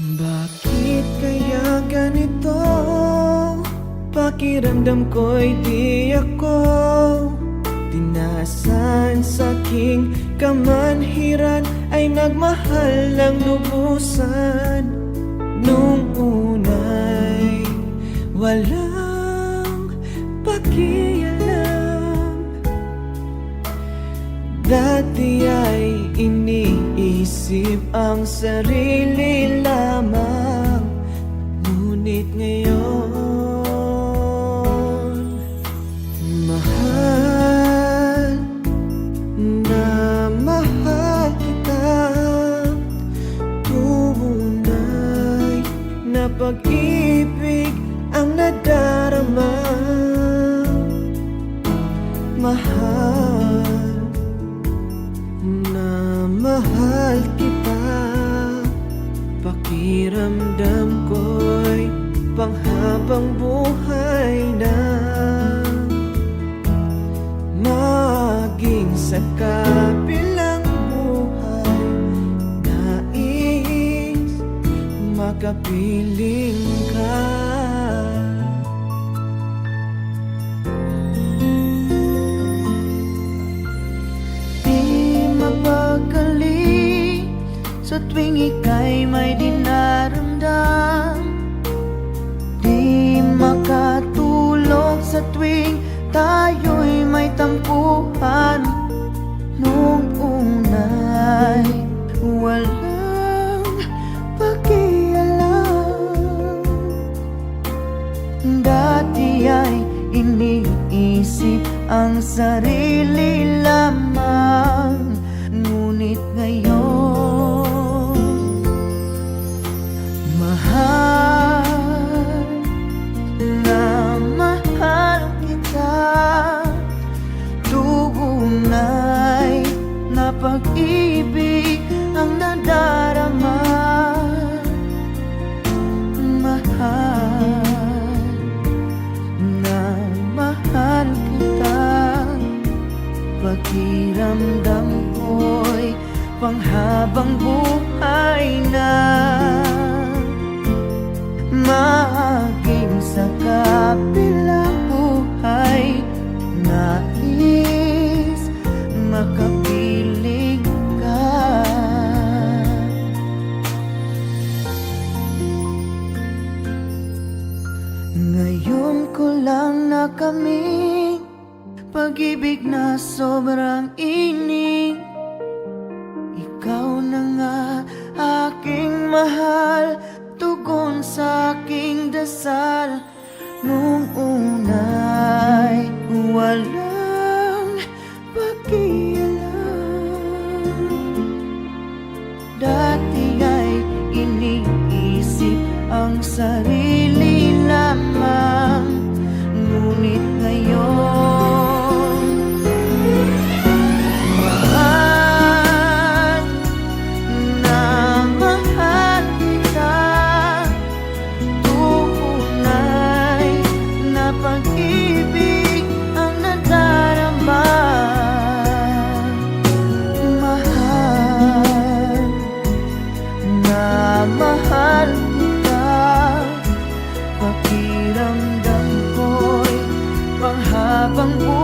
Bakit kaya ganito? Pakiramdam ko'y di ako tinasan sa aking kamanhiran ay nagmahal ng lubusan. Nung una'y walang pakialam, dati ay iniisip ang sarili lamang. Ngunit ngayon, mahal na mahal kita. Tunay na pag-ibig ang nadarama. Mahal na mahal kita. Pakiramdam ko'y panghabang buhay na. Maging sa kabilang buhay, nais makapiling ka. Mapagkali sa tuwing ika'y may dinaramdam, di makatulog sa tuwing tayo'y may tampuhan. Nung una'y walang pakialam, dati ay iniisip ang sarili lamang. Ngunit ngayon, mahal na mahal kita. Tunay na pag-ibig ang nadarama. Mahal na mahal kita. Pakiramdam ko'y panghabang buhay na. Maging sa kabilang buhay, nais makapiling ka. Ngayon ko lang nakamit pag-ibig na sobrang ining. Ikaw na nga aking mahal, tugon sa aking dasal. Nung una'y walang pakialam, dati ay iniisip ang sarili lamang. Ngunit ngayon, mahal na mahal kita. Tunay na pag-ibig ang nadarama. Mahal na mahal kita. Pakiramdam ko'y panghabang buhay